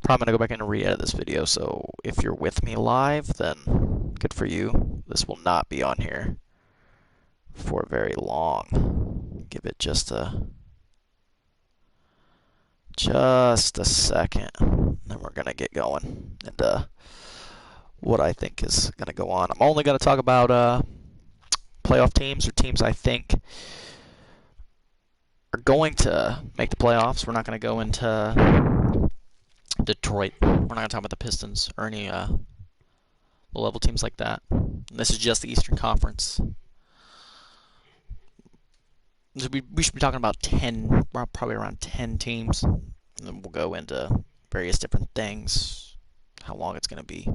Probably gonna go back and re-edit this video, so if you're with me live, then good for you. This will not be on here for very long. Give it just a second, and then we're gonna get going. And what I think is gonna go on. I'm only gonna talk about playoff teams or teams I think are going to make the playoffs. We're not gonna go into Detroit. We're not gonna talk about the Pistons or any low-level teams like that. And this is just the Eastern Conference. We should be talking about 10, probably around 10 teams. And then we'll go into various different things. How long it's going to be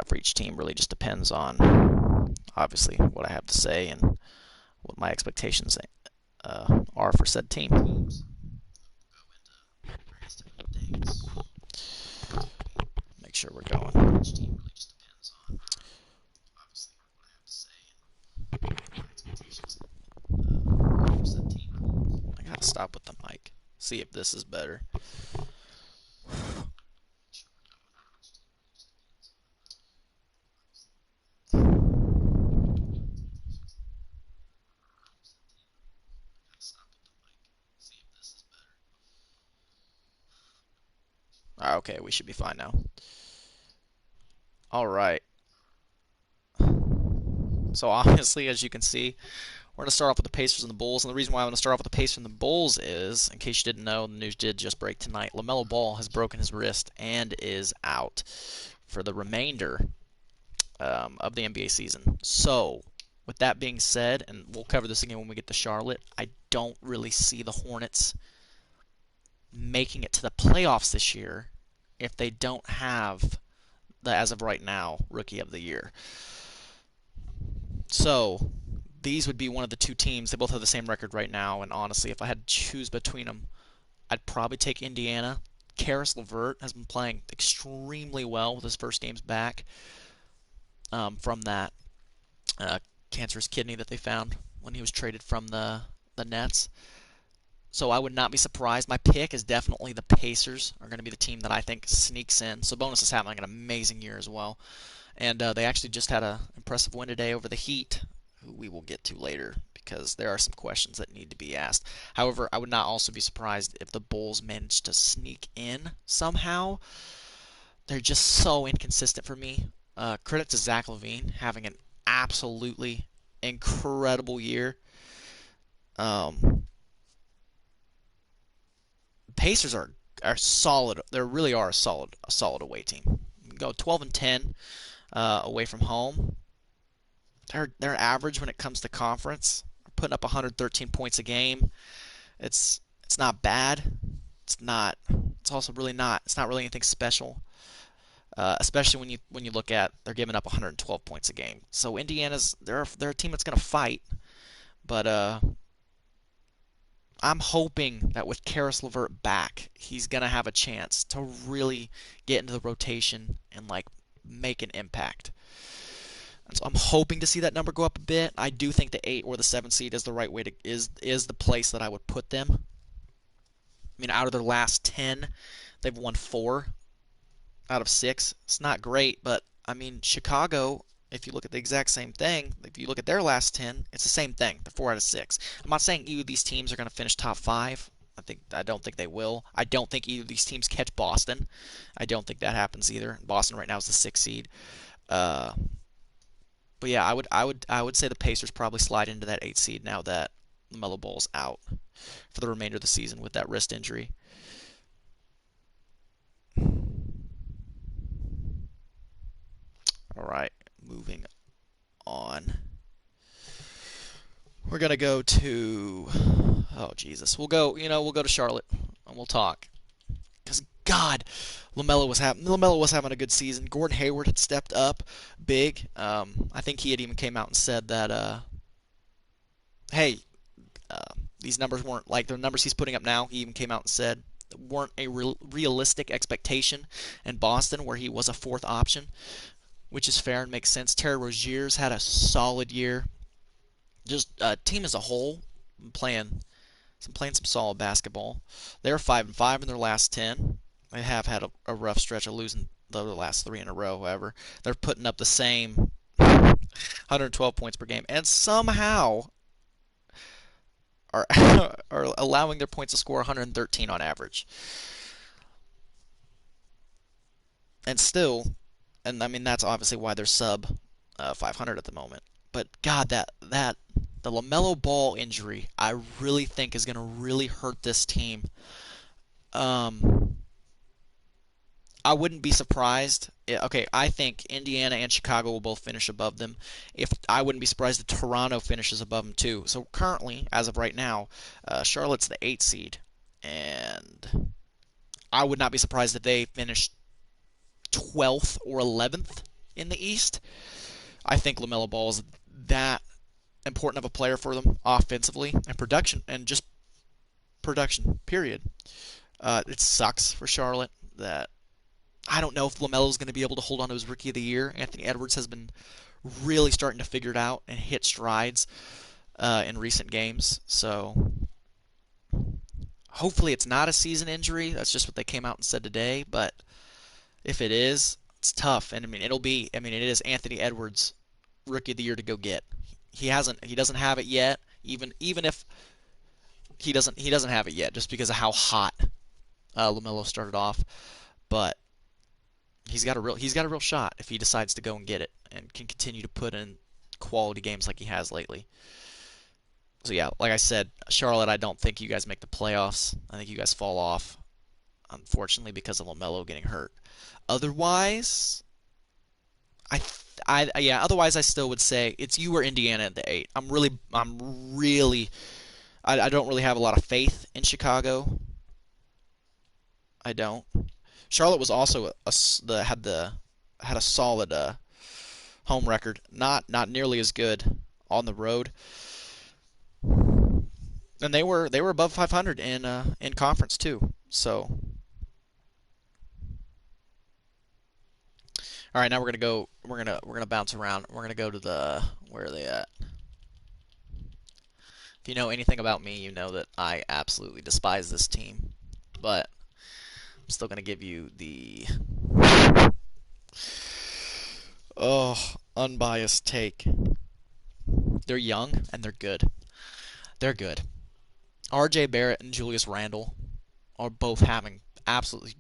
for each team really just depends on, obviously, what I have to say and what my expectations are for said team. Make sure we're going. Each team really just depends on, obviously, what I have to say and my expectations for said team. I gotta stop with the mic. See if this is better. Okay, we should be fine now. All right. So obviously, as you can see, we're going to start off with the Pacers and the Bulls. And the reason why I want to start off with the Pacers and the Bulls is, in case you didn't know, the news did just break tonight. LaMelo Ball has broken his wrist and is out for the remainder of the NBA season. So, with that being said, and we'll cover this again when we get to Charlotte, I don't really see the Hornets making it to the playoffs this year if they don't have the, as of right now, Rookie of the Year. So, these would be one of the two teams. They both have the same record right now, and honestly, if I had to choose between them, I'd probably take Indiana. Karis LeVert has been playing extremely well with his first games back from that cancerous kidney that they found when he was traded from the Nets. So I would not be surprised. My pick is definitely the Pacers are going to be the team that I think sneaks in. Sabonis is having an amazing year as well. And they actually just had an impressive win today over the Heat, who we will get to later because there are some questions that need to be asked. However, I would not also be surprised if the Bulls managed to sneak in somehow. They're just so inconsistent for me. Credit to Zach LaVine having an absolutely incredible year. Pacers are solid. They really are a solid away team. Go 12-10 away from home. Their average when it comes to conference, putting up 113 points a game. It's not bad. It's not. It's also really not. It's not really anything special. Especially when you look at they're giving up 112 points a game. So Indiana's they're a team that's going to fight, but I'm hoping that with Karis LeVert back, he's going to have a chance to really get into the rotation and like make an impact. And so I'm hoping to see that number go up a bit. I do think the 8 or the 7 seed is the right way to is the place that I would put them. I mean, out of their last 10, they've won 4 out of 6. It's not great, but I mean, Chicago, if you look at the exact same thing, if you look at their last 10, it's the same thing. They're 4 out of 6. I'm not saying either of these teams are going to finish top 5. I don't think they will. I don't think either of these teams catch Boston. I don't think that happens either. Boston right now is the 6th seed. But yeah, I would say the Pacers probably slide into that 8th seed now that LaMelo Ball's out for the remainder of the season with that wrist injury. All right, moving on. We're gonna go to Jesus. We'll go to Charlotte and we'll talk. Cause God, LaMelo was having a good season. Gordon Hayward had stepped up big. I think he had even came out and said that hey, these numbers weren't like the numbers he's putting up now. He even came out and said weren't a realistic expectation in Boston, where he was a 4th option, which is fair and makes sense. Terry Rozier's had a solid year. Just team as a whole, playing some solid basketball. They're 5-5 in their last 10. They have had a rough stretch of losing the last three in a row. However, they're putting up the same 112 points per game, and somehow are are allowing their points to score 113 on average. And still, and I mean that's obviously why they're sub 500 at the moment. But God, that the LaMelo Ball injury, I really think is going to really hurt this team. Um, I wouldn't be surprised. Okay, I think Indiana and Chicago will both finish above them. If I wouldn't be surprised if Toronto finishes above them too. So currently, as of right now, Charlotte's the 8th seed, and I would not be surprised if they finish 12th or 11th in the East. I think LaMelo Ball is that important of a player for them offensively and production and just production. Period. It sucks for Charlotte that I don't know if LaMelo's going to be able to hold on to his Rookie of the Year. Anthony Edwards has been really starting to figure it out and hit strides in recent games. So hopefully it's not a season injury. That's just what they came out and said today. But if it is, it's tough. And I mean, it'll be. I mean, it is Anthony Edwards Rookie of the Year to go get. He hasn't. He doesn't have it yet. Even if he doesn't have it yet, just because of how hot LaMelo started off. But he's got a real shot if he decides to go and get it and can continue to put in quality games like he has lately. So yeah, like I said, Charlotte, I don't think you guys make the playoffs. I think you guys fall off, unfortunately, because of LaMelo getting hurt. Otherwise, yeah. Otherwise, I still would say it's you or Indiana at the 8. I don't really have a lot of faith in Chicago. I don't. Charlotte was also had a solid home record, not nearly as good on the road, and they were above 500 in conference too. So, all right, now we're gonna go. We're gonna bounce around. We're gonna go to the where are they at? If you know anything about me, you know that I absolutely despise this team, but I'm still gonna give you the unbiased take. They're young and they're good. They're good. R.J. Barrett and Julius Randle are both having absolutely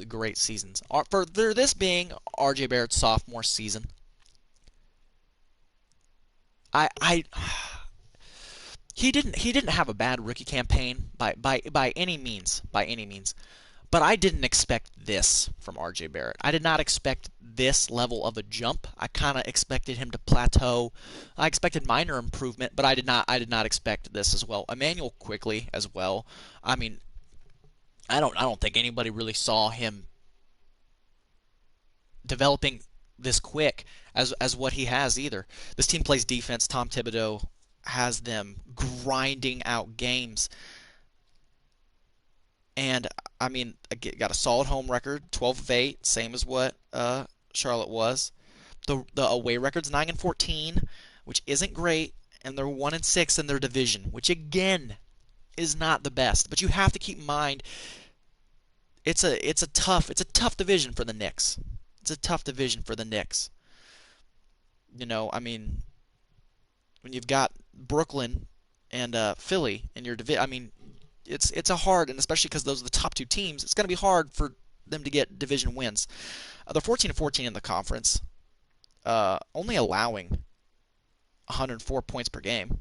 great seasons. For this being R.J. Barrett's sophomore season, I he didn't have a bad rookie campaign by any means. But I didn't expect this from R.J. Barrett. I did not expect this level of a jump. I kind of expected him to plateau. I expected minor improvement, but I did not expect this as well. Emmanuel quickly as well. I mean, I don't think anybody really saw him developing this quick as what he has either. This team plays defense. Tom Thibodeau has them grinding out games. And I mean, got a solid home record, 12 of 8, same as what Charlotte was. The away record's 9 and 14, which isn't great, and they're 1 and 6 in their division, which again is not the best. But you have to keep in mind it's a tough division for the Knicks. It's a tough division for the Knicks. I mean, when you've got Brooklyn and Philly in your division, I mean, it's a hard, and especially because those are the top two teams, it's going to be hard for them to get division wins. They're 14 and 14 in the conference, only allowing 104 points per game.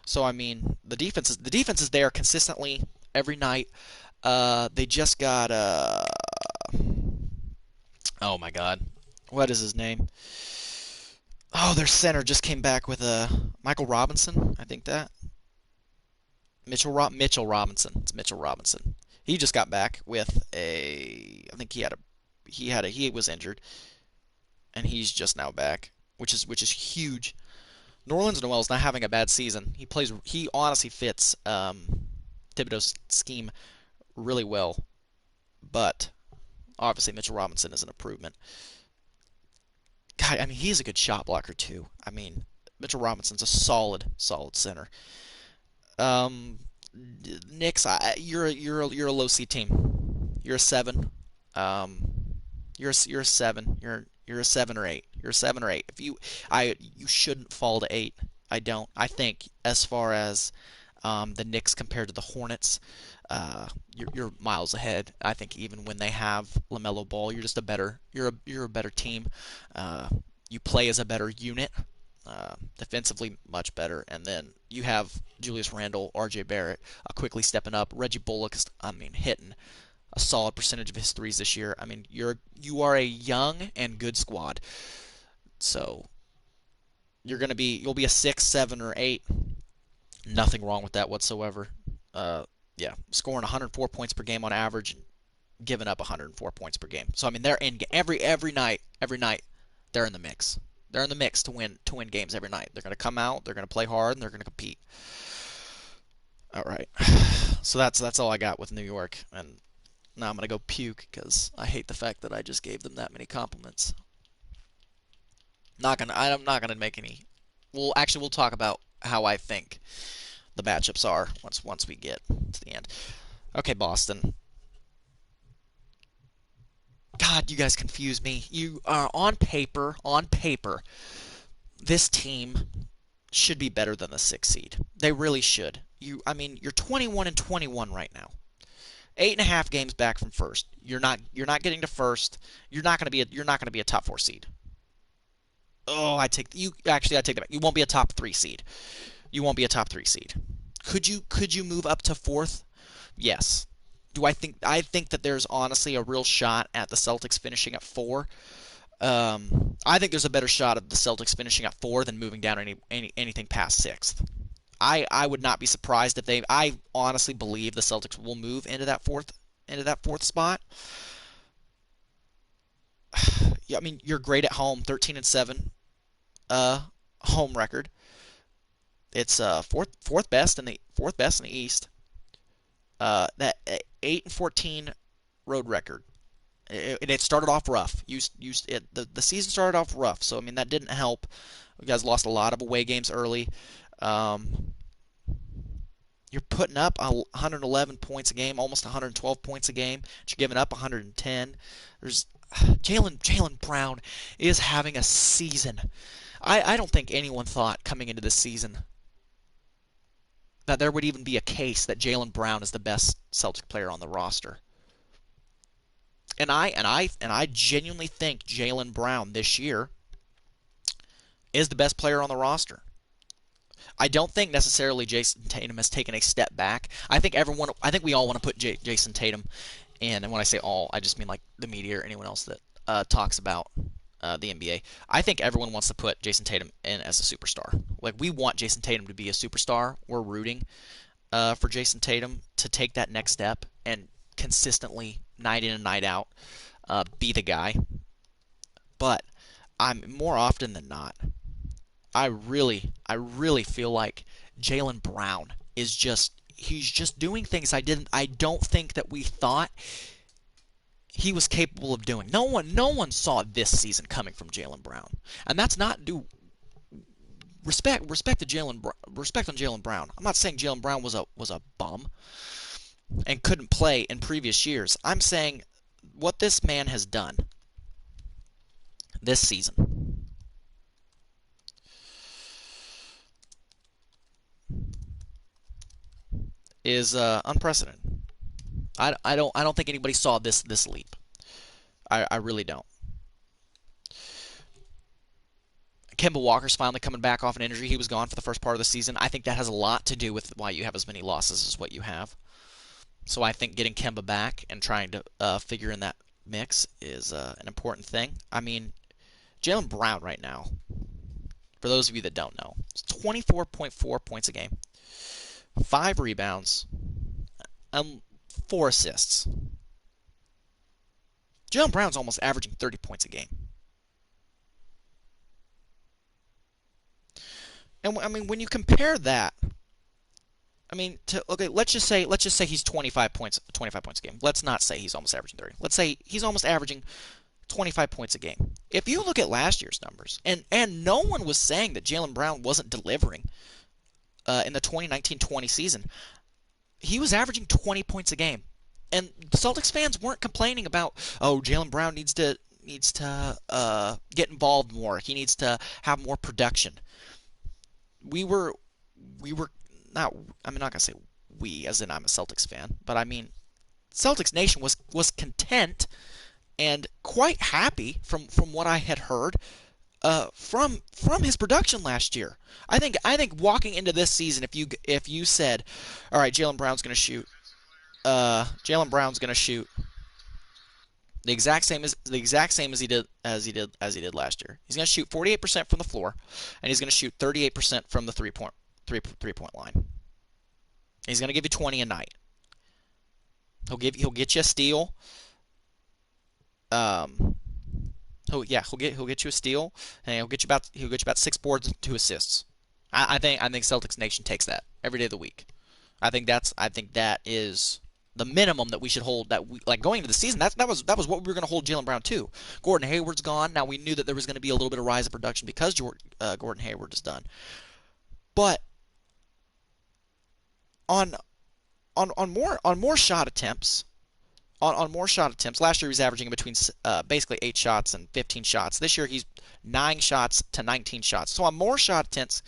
So I mean, the defense is there consistently every night. They just got oh my God, what is his name? Oh, their center just came back with a Michael Robinson, I think that. Mitchell Robinson. It's Mitchell Robinson. He just got back with I think he was injured, and he's just now back, which is huge. Nerlens Noel's not having a bad season. He honestly fits Thibodeau's scheme really well, but obviously Mitchell Robinson is an improvement. God, I mean he's a good shot blocker too. I mean Mitchell Robinson's a solid center. Um, Knicks, you're a low C team. You're a 7. Um, you're a 7. You're a 7 or 8. You're a 7 or 8. You shouldn't fall to 8. I don't. I think as far as the Knicks compared to the Hornets, you're miles ahead. I think even when they have LaMelo Ball, you're just a better you're a better team. Uh, you play as a better unit. Defensively much better, and then you have Julius Randle, R.J. Barrett, quickly stepping up. Reggie Bullock, I mean, hitting a solid percentage of his threes this year. I mean, you are a young and good squad, so you'll be a 6, 7, or 8. Nothing wrong with that whatsoever. Uh, yeah, scoring 104 points per game on average, and giving up 104 points per game. So I mean, they're in every night they're in the mix. They're in the mix to win games every night. They're going to come out, they're going to play hard, and they're going to compete. All right. So that's all I got with New York, and now I'm going to go puke because I hate the fact that I just gave them that many compliments. I'm not gonna make any. We'll talk about how I think the matchups are once we get to the end. Okay, Boston. God, you guys confuse me. You are on paper, this team should be better than the 6 seed. They really should. I mean, you're 21 and 21 right now. 8.5 games back from first. You're not getting to first. You're not gonna be a top 4 seed. Oh, I take that back. You won't be a top 3 seed. You won't be a top 3 seed. Could you move up to fourth? Yes. I think that there's honestly a real shot at the Celtics finishing at 4. I think there's a better shot of the Celtics finishing at 4 than moving down anything past 6th. I would not be surprised if they. I honestly believe the Celtics will move into that fourth spot. Yeah, I mean, you're great at home, 13 and 7 home record. It's fourth best in the East. That 8 and 14 road record. It started off rough. The season started off rough, so I mean that didn't help. You guys lost a lot of away games early. Um, you're putting up 111 points a game, almost 112 points a game. But you're giving up 110. There's Jaylen Brown is having a season. I don't think anyone thought coming into this season that there would even be a case that Jaylen Brown is the best Celtic player on the roster. And I genuinely think Jaylen Brown this year is the best player on the roster. I don't think necessarily Jason Tatum has taken a step back. I think we all want to put Jason Tatum in, and when I say all, I just mean like the media or anyone else that talks about the NBA. I think everyone wants to put Jason Tatum in as a superstar. Like we want Jason Tatum to be a superstar. We're rooting for Jason Tatum to take that next step and consistently, night in and night out, be the guy. But I'm more often than not, I really feel like Jaylen Brown he's just doing things I don't think that we thought he was capable of doing. No one saw this season coming from Jaylen Brown, and that's not due respect on Jaylen Brown. I'm not saying Jaylen Brown was a bum and couldn't play in previous years. I'm saying what this man has done this season is unprecedented. I don't think anybody saw this leap. I really don't. Kemba Walker's finally coming back off an injury. He was gone for the first part of the season. I think that has a lot to do with why you have as many losses as what you have. So I think getting Kemba back and trying to figure in that mix is an important thing. I mean, Jaylen Brown right now, for those of you that don't know, it's 24.4 points a game, 5 rebounds, 4 assists. Jaylen Brown's almost averaging 30 points a game. And I mean, when you compare that, I mean, let's just say he's 25 points a game. Let's not say he's almost averaging 30. Let's say he's almost averaging 25 points a game. If you look at last year's numbers, and no one was saying that Jaylen Brown wasn't delivering in the 2019-20 season, he was averaging 20 points a game. and the Celtics fans weren't complaining about, oh, Jaylen Brown needs to get involved more. He needs to have more production. We were we were not. I'm not gonna say we, as in I'm a Celtics fan, but I mean Celtics Nation was content and quite happy from what I had heard from his production last year. I think walking into this season, if you said, all right, Jaylen Brown's gonna shoot the exact same as he did last year. He's gonna shoot 48% from the floor, and he's gonna shoot 38% from the three point line. He's gonna give you 20 a night. He'll get you a steal. Um, he'll get you a steal, and he'll get you about 6 boards and 2 assists. I think Celtics Nation takes that every day of the week. I think that is the minimum that we should hold. That we like going into the season. That was what we were going to hold Jaylen Brown to. Gordon Hayward's gone. Now we knew that there was going to be a little bit of rise in production because Gordon Hayward is done. But on on more shot attempts, on more shot attempts. Last year he was averaging between basically 8 shots and 15 shots. This year he's 9 shots to 19 shots. So on more shot attempts,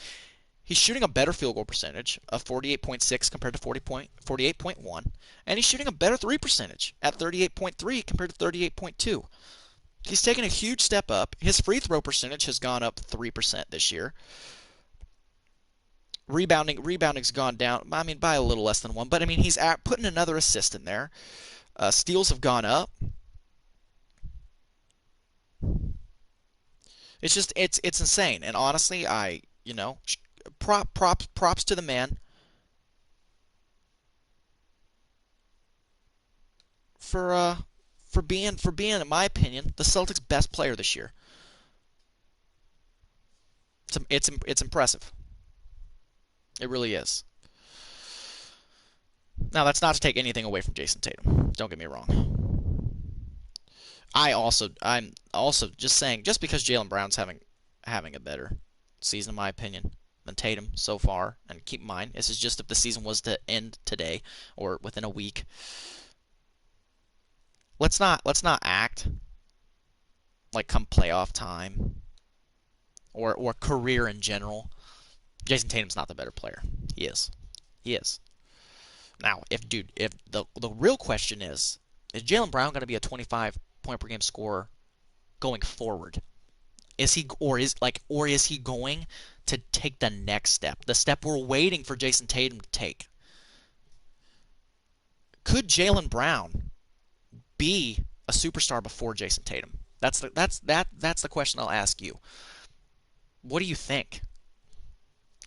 he's shooting a better field goal percentage of 48.6 compared to 48.1, and he's shooting a better 3 percentage at 38.3 compared to 38.2. He's taken a huge step up. His free throw percentage has gone up 3% this year. Rebounding's gone down. I mean, by a little less than one, but I mean he's putting another assist in there. Steals have gone up. It's insane. And honestly, props to the man for being, in my opinion, the Celtics' best player this year. It's impressive. It really is. Now that's not to take anything away from Jason Tatum. Don't get me wrong. I'm also just saying, just because Jaylen Brown's having a better season, in my opinion, than Tatum so far, and keep in mind this is just if the season was to end today or within a week. Let's not act like come playoff time or career in general, Jason Tatum's not the better player. He is. He is. Now, if the real question is Jaylen Brown going to be a 25 point per game scorer going forward? Is he going to take the next step? The step we're waiting for Jason Tatum to take. Could Jaylen Brown be a superstar before Jason Tatum? That's the question I'll ask you. What do you think?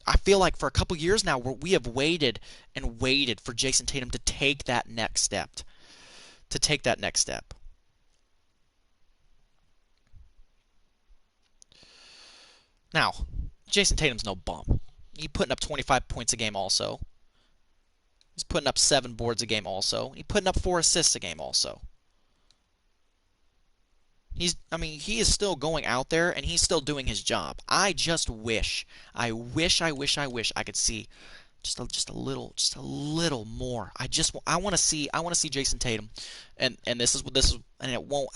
I feel like for a couple years now we have waited and waited for Jason Tatum to take that next step. To take that next step. Now, Jason Tatum's no bum. He's putting up 25 points a game also. He's putting up 7 boards a game also. He's putting up 4 assists a game also. He is still going out there and he's still doing his job. I just wish, I wish I could see just a little more. I want to see Jason Tatum, and this is, and it won't.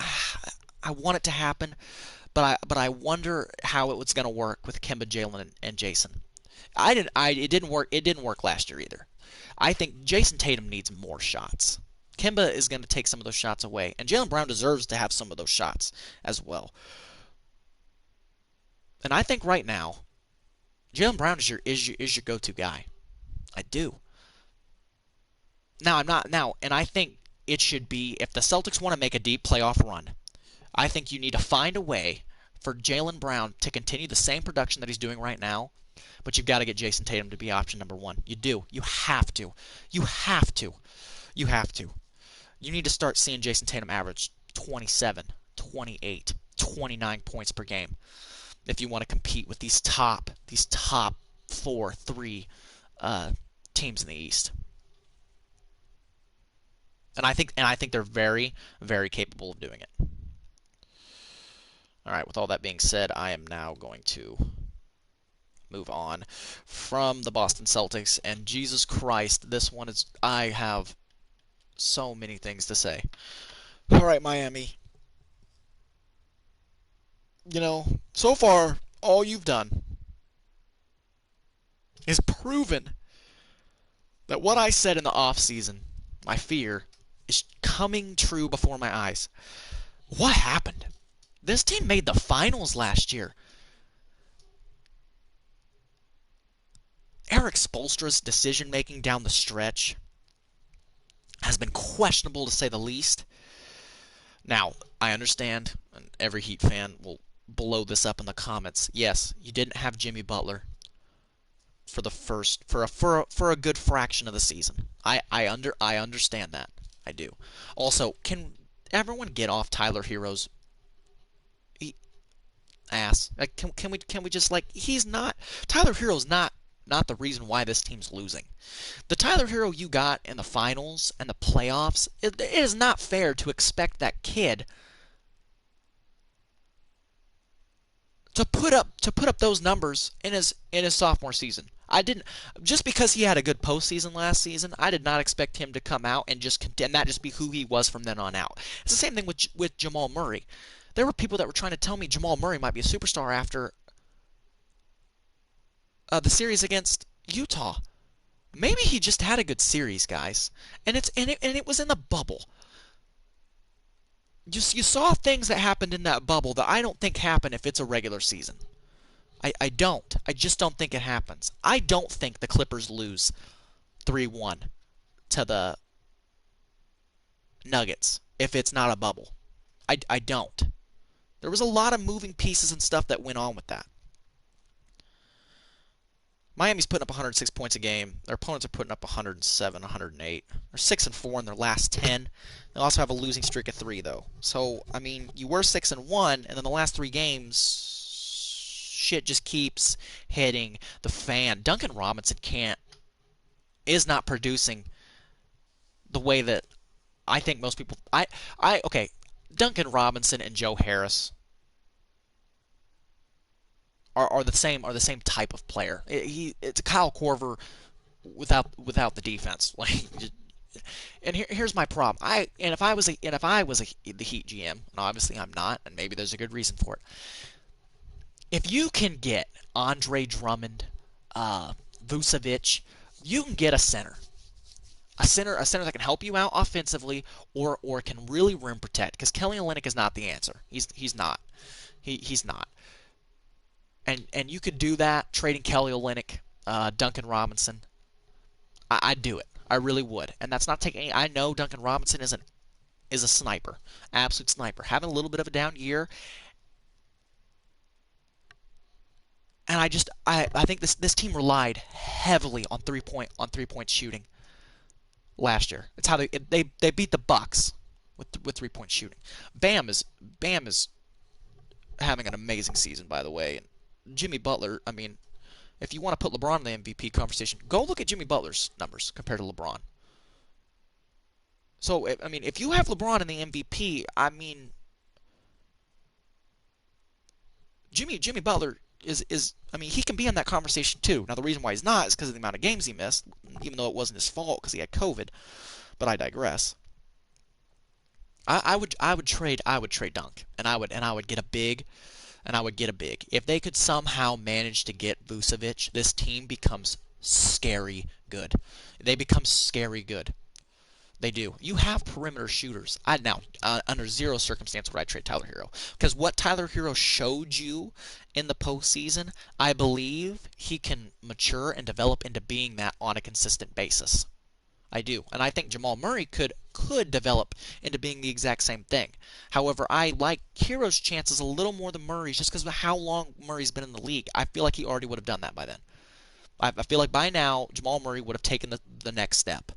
I want it to happen, but I wonder how it was going to work with Kemba, Jalen, and Jason. It didn't work last year either. I think Jason Tatum needs more shots. Kemba is going to take some of those shots away, and Jaylen Brown deserves to have some of those shots as well. And I think right now, Jaylen Brown is your go-to guy. I do. Now I'm not now, and I think it should be if the Celtics want to make a deep playoff run. I think you need to find a way for Jaylen Brown to continue the same production that he's doing right now, but you've got to get Jason Tatum to be option number one. You do. You have to. You have to. You have to. You need to start seeing Jason Tatum average 27, 28, 29 points per game if you want to compete with these top 3 teams in the East. And I think they're very, very capable of doing it. All right, with all that being said, I am now going to move on from the Boston Celtics, and Jesus Christ, this one is I have So many things to say. All right, Miami. So far, all you've done is proven that what I said in the offseason, my fear, is coming true before my eyes. What happened? This team made the finals last year. Eric Spoelstra's decision making down the stretch has been questionable to say the least. Now, I understand, and every Heat fan will blow this up in the comments. Yes, you didn't have Jimmy Butler for the first for a good fraction of the season. I understand that. I do. Also, can everyone get off Tyler Hero's ass? Like, can we just like he's not Tyler Hero's not the reason why this team's losing. The Tyler Hero you got in the finals and the playoffs, it is not fair to expect that kid to put up those numbers in his sophomore season. I didn't just because he had a good postseason last season. I did not expect him to come out and that just be who he was from then on out. It's the same thing with Jamal Murray. There were people that were trying to tell me Jamal Murray might be a superstar after the series against Utah. Maybe he just had a good series, guys, and it was in the bubble. You saw things that happened in that bubble that I don't think happen if it's a regular season. I don't. I just don't think it happens. I don't think the Clippers lose 3-1 to the Nuggets if it's not a bubble. I don't. There was a lot of moving pieces and stuff that went on with that. Miami's putting up 106 points a game. Their opponents are putting up 107, 108. They're 6-4 in their last 10. They also have a losing streak of 3, though. So, I mean, you were 6-1, and then the last 3 games, shit just keeps hitting the fan. Duncan Robinson is not producing the way that I think most people. Okay. Duncan Robinson and Joe Harris are the same type of player. It's a Kyle Korver without the defense. Like, and here's my problem. If I was the Heat GM, and obviously I'm not, and maybe there's a good reason for it. If you can get Andre Drummond, Vucevic, you can get a center. A center that can help you out offensively or can really rim protect. Because Kelly Olynyk is not the answer. He's not. He's not. And you could do that trading Kelly Olynyk, Duncan Robinson. I'd do it. I really would. And that's not taking any. I know Duncan Robinson is a sniper, absolute sniper, having a little bit of a down year. And I think this team relied heavily on three point shooting last year. It's how they beat the Bucks with 3-point shooting. Bam is having an amazing season, by the way. And Jimmy Butler, I mean, if you want to put LeBron in the MVP conversation, go look at Jimmy Butler's numbers compared to LeBron. So, I mean, if you have LeBron in the MVP, I mean, Jimmy Butler is I mean, he can be in that conversation too. Now, the reason why he's not is because of the amount of games he missed, even though it wasn't his fault because he had COVID. But I digress. I would trade Dunk, and I would get a big, and I would get a big. If they could somehow manage to get Vucevic, this team becomes scary good. They become scary good. They do. You have perimeter shooters. Under zero circumstance would I trade Tyler Hero. Because what Tyler Hero showed you in the postseason, I believe he can mature and develop into being that on a consistent basis. I do. And I think Jamal Murray could develop into being the exact same thing. However, I like Hero's chances a little more than Murray's just because of how long Murray's been in the league. I feel like he already would have done that by then. I feel like by now, Jamal Murray would have taken the next step.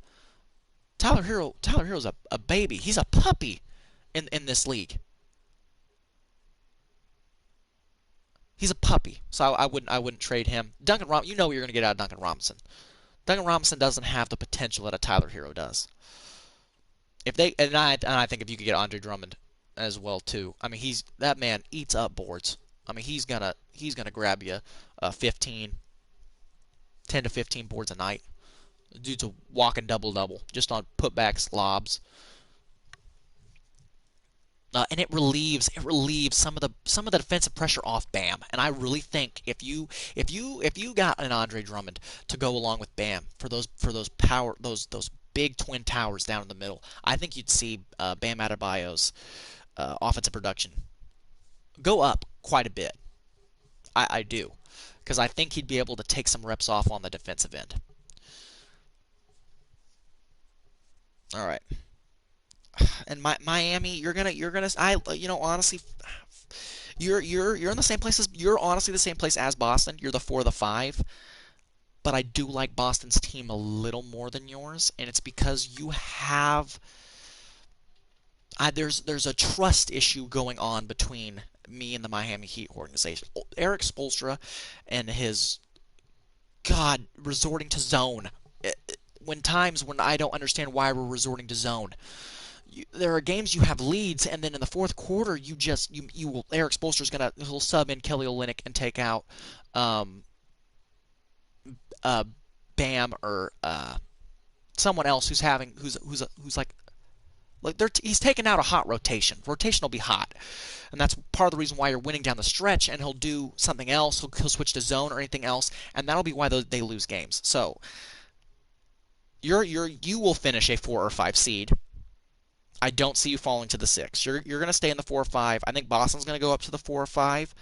Tyler Hero's a baby. He's a puppy in this league. He's a puppy. So I wouldn't trade him. Duncan Robinson, you know what you're going to get out of Duncan Robinson. Duncan Robinson doesn't have the potential that a Tyler Hero does. I think if you could get Andre Drummond as well too. I mean, that man eats up boards. I mean, he's gonna grab you 10 to 15 boards a night. Dude's a walking double-double just on putbacks, lobs. And it relieves some of the defensive pressure off Bam. And I really think if you got an Andre Drummond to go along with Bam for those power those big twin towers down in the middle, I think you'd see Bam Adebayo's offensive production go up quite a bit. I do, because I think he'd be able to take some reps off on the defensive end. All right, and Miami, you're gonna honestly, you're in the same place as you're honestly the same place as Boston. You're the 4, the 5, but I do like Boston's team a little more than yours, and it's because you have there's a trust issue going on between me and the Miami Heat organization. Eric Spoelstra and his resorting to zone. When times when I don't understand why we're resorting to zone. There are games you have leads, and then in the fourth quarter, you will Eric Spoelstra's he'll sub in Kelly Olynyk and take out um, uh, Bam or someone else who's like he's taking out a hot rotation. Rotation will be hot, and that's part of the reason why you're winning down the stretch. And he'll do something else. He'll switch to zone or anything else, and that'll be why they lose games. So you will finish a 4 or 5 seed. I don't see you falling to the 6. You're going to stay in the 4 or 5. I think Boston's going to go up to the 4 or 5.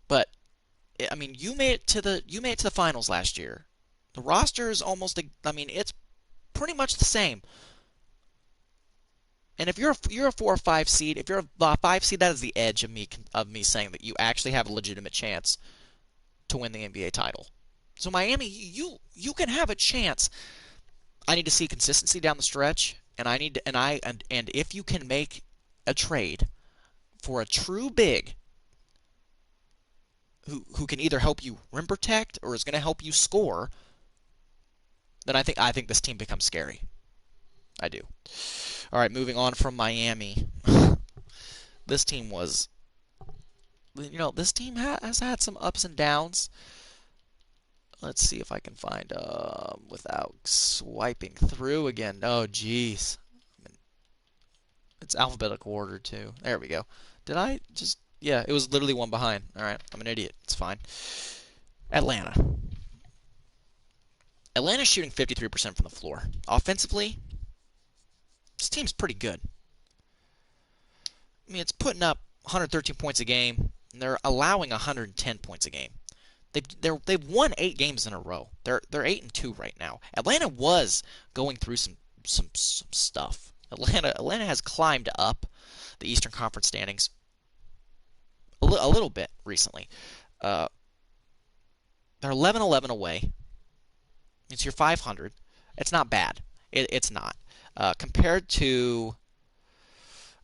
But I mean, you made it to the finals last year. The roster is it's pretty much the same. And if you're a 4 or 5 seed, if you're a 5 seed, that is the edge of me saying that you actually have a legitimate chance to win the NBA title. So Miami, you can have a chance. I need to see consistency down the stretch, and I need to, and if you can make a trade for a true big who can either help you rim protect or is going to help you score, then I think this team becomes scary. I do. All right, moving on from Miami. This team was, this team has had some ups and downs. Let's see if I can find without swiping through again. Oh, jeez. It's alphabetical order, too. There we go. Did I just... Yeah, it was literally one behind. All right, I'm an idiot. It's fine. Atlanta. Atlanta's shooting 53% from the floor. Offensively, this team's pretty good. I mean, it's putting up 113 points a game, and they're allowing 110 points a game. They've won 8 games in a row. They're 8-2 right now. Atlanta was going through some stuff. Atlanta has climbed up the Eastern Conference standings a little bit recently. They're 11-11 away. It's your 500. It's not bad. It's not compared to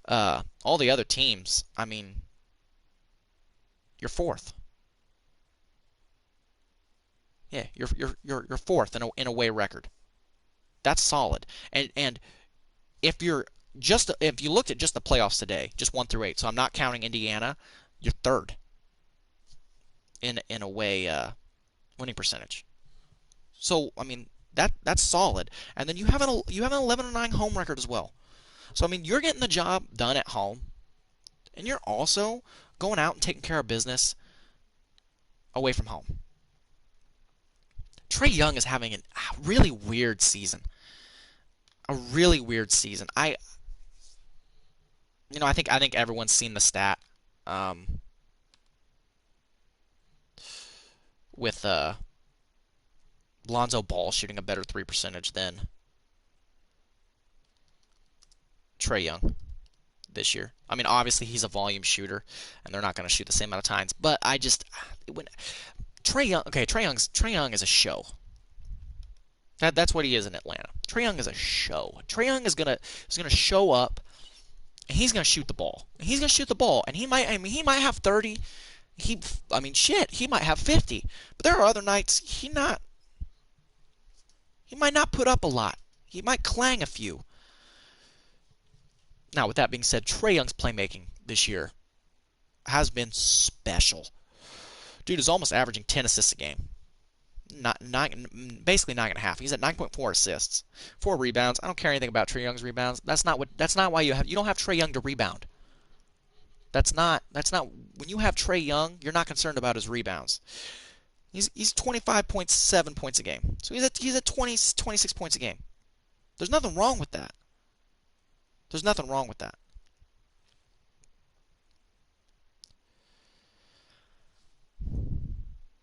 all the other teams. I mean, you're fourth. Yeah, you're fourth in a away record. That's solid. And if you looked at just the playoffs today, just 1 through 8, so I'm not counting Indiana, you're third in away winning percentage. So I mean that's solid. And then you have an 11-9 home record as well. So I mean you're getting the job done at home, and you're also going out and taking care of business away from home. Trae Young is having a really weird season. A really weird season. I think everyone's seen the stat with Lonzo Ball shooting a better 3 percentage than Trae Young this year. I mean, obviously he's a volume shooter, and they're not going to shoot the same amount of times. But when Trae Young is a show. That's what he is in Atlanta. Trae Young is a show. Trae Young is gonna show up, and he's gonna shoot the ball. And he might have 30. He might have 50. But there are other nights he might not put up a lot. He might clang a few. Now, with that being said, Trae Young's playmaking this year has been special. Dude is almost averaging 10 assists a game. basically 9.5. He's at 9.4 assists, 4 rebounds. I don't care anything about Trae Young's rebounds. That's not why you don't have Trae Young to rebound. That's not when you have Trae Young, you're not concerned about his rebounds. He's 25.7 points a game. So he's at 26 points a game. There's nothing wrong with that. There's nothing wrong with that.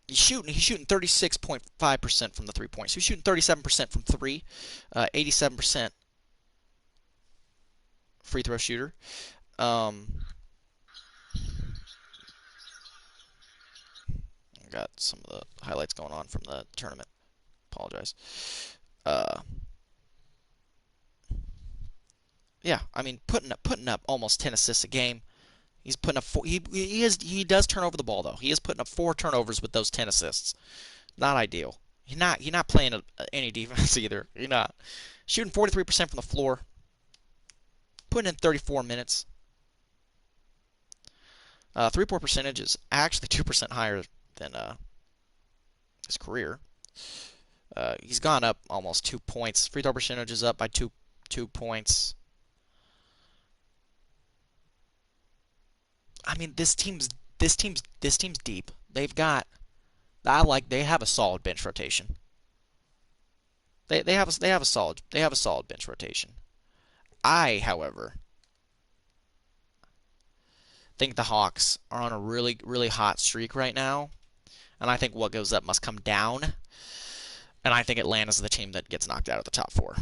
He's shooting 36.5% from the 3 points. He's shooting 37% from three, 87% free throw shooter. Got some of the highlights going on from the tournament. Apologize. Yeah, I mean putting up almost 10 assists a game. He's putting up he does turn over the ball though. He is putting up 4 turnovers with those 10 assists. Not ideal. He's not playing any defense either. He's not shooting 43% from the floor. Putting in 34 minutes. 3-point percentage is actually 2% higher than his career. He's gone up almost 2 points. Free throw percentage is up by 2 points. I mean, this team's deep. They have a solid bench rotation. They have a solid bench rotation. I, however, think the Hawks are on a really, really hot streak right now, and I think what goes up must come down. And I think Atlanta's the team that gets knocked out of the top 4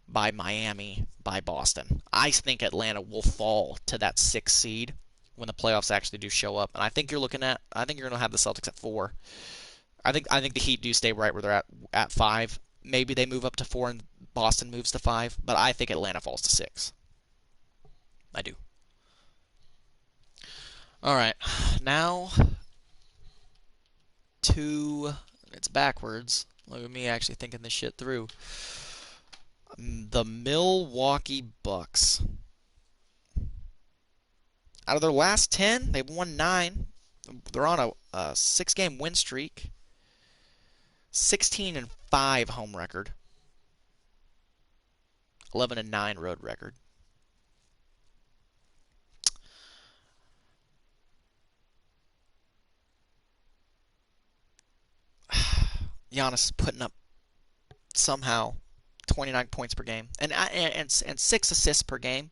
by Miami, by Boston. I think Atlanta will fall to that 6th seed when the playoffs actually do show up. And I think you're going to have the Celtics at 4. I think the Heat do stay right where they're at 5. Maybe they move up to 4 and Boston moves to 5, but I think Atlanta falls to 6. I do. All right, now it's backwards. Look at me actually thinking this shit through. The Milwaukee Bucks. Out of their last 10, they've won 9. They're on a 6-game win streak. 16-5 home record. 11-9 road record. Giannis is putting up somehow 29 points per game and 6 assists per game,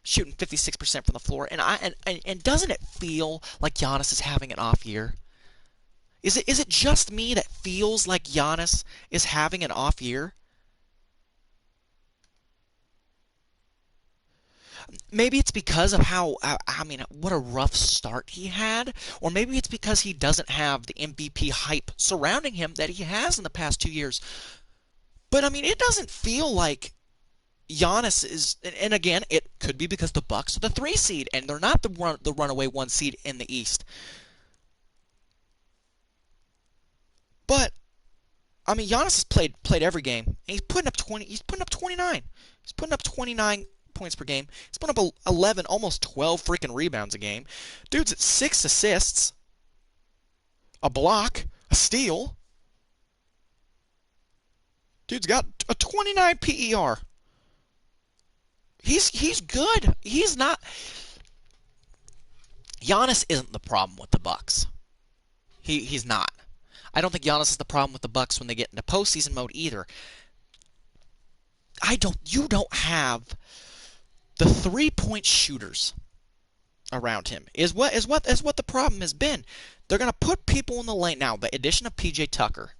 shooting 56% from the floor. And doesn't it feel like Giannis is having an off year? Is it just me that feels like Giannis is having an off year? Maybe it's because of what a rough start he had, or maybe it's because he doesn't have the MVP hype surrounding him that he has in the past 2 years. But I mean, it doesn't feel like Giannis is, and again, it could be because the Bucks are the 3 seed and they're not the runaway 1 seed in the East. But I mean, Giannis has played every game, and he's putting up 20. He's putting up 29. He's putting up 29 points per game. He's putting up 11, almost 12 freaking rebounds a game. Dude's at 6 assists, a block, a steal. Dude's got a 29 PER. He's good. He's not. Giannis isn't the problem with the Bucks. He's not. I don't think Giannis is the problem with the Bucks when they get into postseason mode either. You don't have the 3-point shooters around him. Is what the problem has been. They're going to put people in the lane now. The addition of PJ Tucker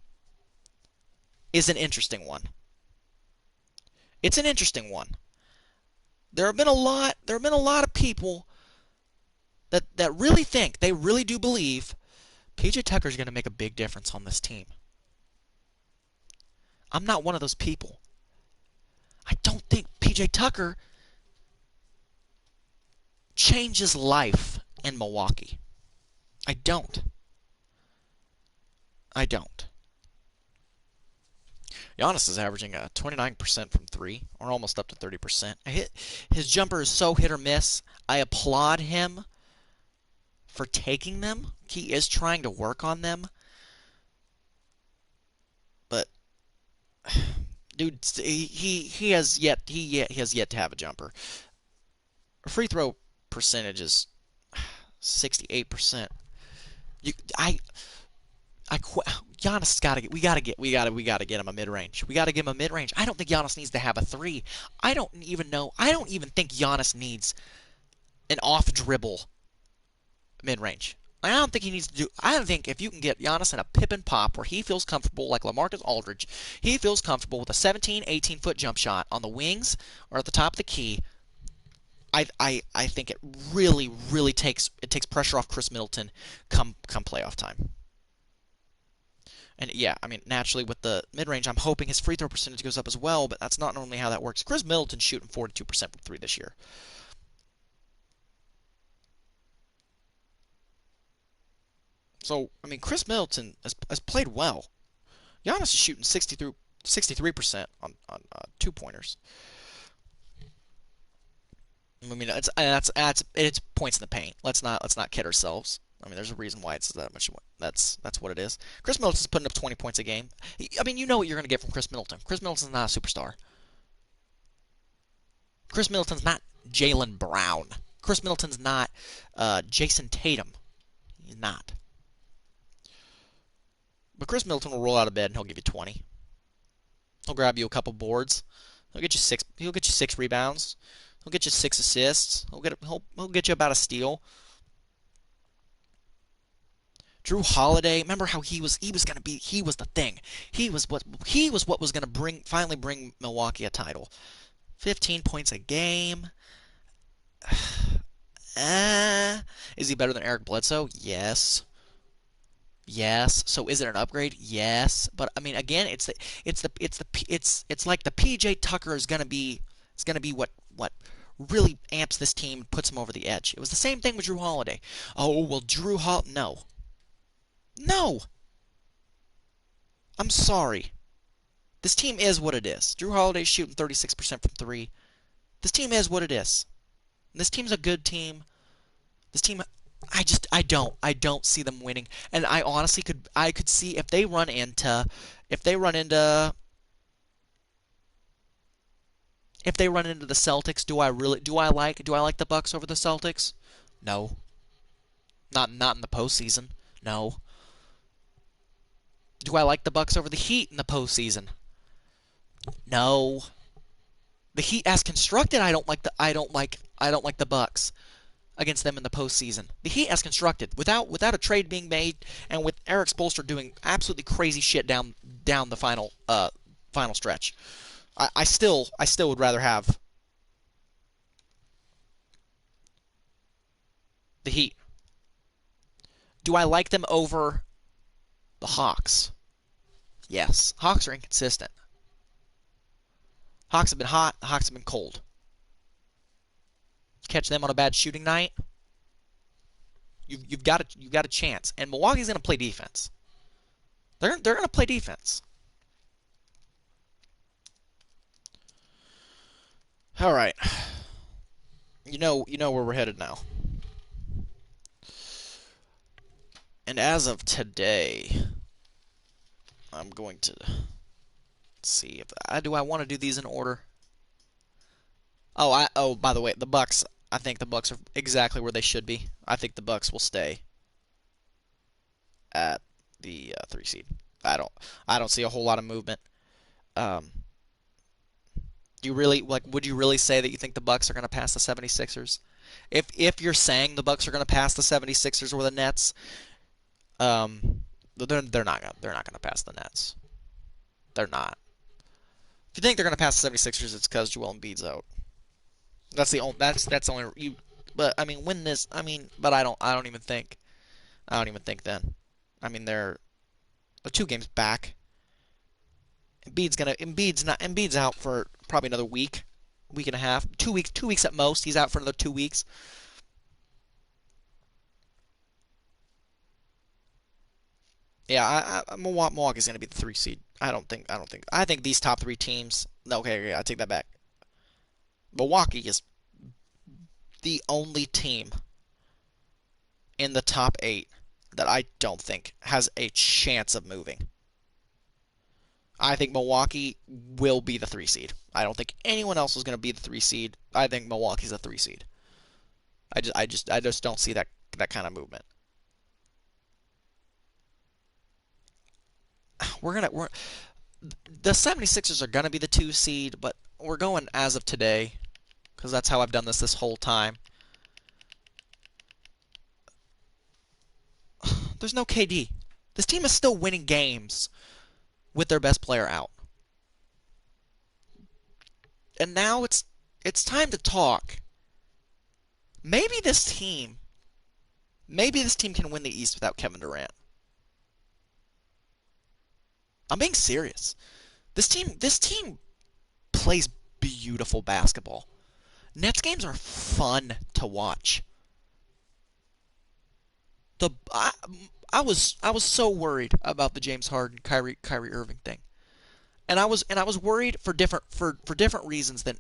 is an interesting one. It's an interesting one. There have been a lot of people that really think, they really do believe PJ Tucker is going to make a big difference on this team. I'm not one of those people. I don't think PJ Tucker changes life in Milwaukee. I don't. Giannis is averaging 29% from 3, or almost up to 30%. His jumper is so hit or miss. I applaud him for taking them. He is trying to work on them. But dude, he has yet to have a jumper. Free throw percentage is 68%. You, I, Giannis got to get. We got to get him a mid range. We got to give him a mid range. I don't think Giannis needs to have a three. I don't even know. I don't even think Giannis needs an off dribble mid range. I don't think he needs to do. I think if you can get Giannis in a pip and pop where he feels comfortable, like LaMarcus Aldridge, he feels comfortable with a 17, 18-foot jump shot on the wings or at the top of the key. I think it really takes pressure off Chris Middleton come playoff time. And yeah, I mean, naturally with the mid range, I'm hoping his free throw percentage goes up as well, but that's not normally how that works. Chris Middleton's shooting 42% from three this year. So, I mean, Chris Middleton has played well. Giannis is shooting 63% on two pointers. I mean, it's points in the paint. Let's not kid ourselves. I mean, there's a reason why it's that much. That's what it is. Chris Middleton's putting up 20 points a game. I mean, you know what you're going to get from Chris Middleton. Chris Middleton's not a superstar. Chris Middleton's not Jaylen Brown. Chris Middleton's not Jason Tatum. He's not. But Chris Middleton will roll out of bed and he'll give you 20. He'll grab you a couple boards. He'll get you six. He'll get you 6 rebounds. He'll get you 6 assists. He'll get you about a steal. Drew Holiday, remember how he was the thing. He was what was gonna finally bring Milwaukee a title. 15 points a game. Is he better than Eric Bledsoe? Yes. Yes. So is it an upgrade? Yes. But I mean, again, it's like the PJ Tucker is gonna be what really amps this team, puts them over the edge. It was the same thing with Drew Holiday. Oh well, no, no. I'm sorry. This team is what it is. Drew Holiday's shooting 36% from three. This team is what it is. This team's a good team. This team, I don't see them winning. And I could see if they run into the Celtics. Do I like the Bucks over the Celtics? No, not in the postseason. No. Do I like the Bucks over the Heat in the postseason? No. The Heat as constructed, I don't like the Bucks against them in the postseason. The Heat as constructed, without a trade being made, and with Eric Spoelstra doing absolutely crazy shit down the final stretch. I still would rather have the Heat. Do I like them over the Hawks? Yes. Hawks are inconsistent. Hawks have been hot. The Hawks have been cold. Catch them on a bad shooting night, you've got a chance. And Milwaukee's going to play defense. They're going to play defense. All right. You know where we're headed now. And as of today, I'm going to see if I want to do these in order. By the way, the Bucks. I think the Bucks are exactly where they should be. I think the Bucks will stay at the 3 seed. I don't see a whole lot of movement. Um, do you really like? Would you really say that you think the Bucks are going to pass the 76ers? If you're saying the Bucks are going to pass the 76ers or the Nets, um, they're not going to pass the Nets. They're not. If you think they're going to pass the 76ers, it's because Joel Embiid's out. That's the only you. But I mean, win this. I mean, but I don't even think then. I mean, they're 2 games back. Embiid's out for probably another week and a half, 2 weeks at most. He's out for another 2 weeks. Yeah, Milwaukee's going to be the 3 seed. I think these top 3 teams. No, okay, I take that back. Milwaukee is the only team in the top 8 that I don't think has a chance of moving. I think Milwaukee will be the 3 seed. I don't think anyone else is going to be the 3 seed. I think Milwaukee's the 3 seed. I just don't see that kind of movement. We're the 76ers are going to be the 2 seed, but we're going as of today because that's how I've done this whole time. There's no KD. This team is still winning games with their best player out. And now it's time to talk. Maybe this team maybe this team can win the East without Kevin Durant. I'm being serious. This team plays beautiful basketball. Nets games are fun to watch. The I was so worried about the James Harden Kyrie Irving thing. And I was worried for different reasons than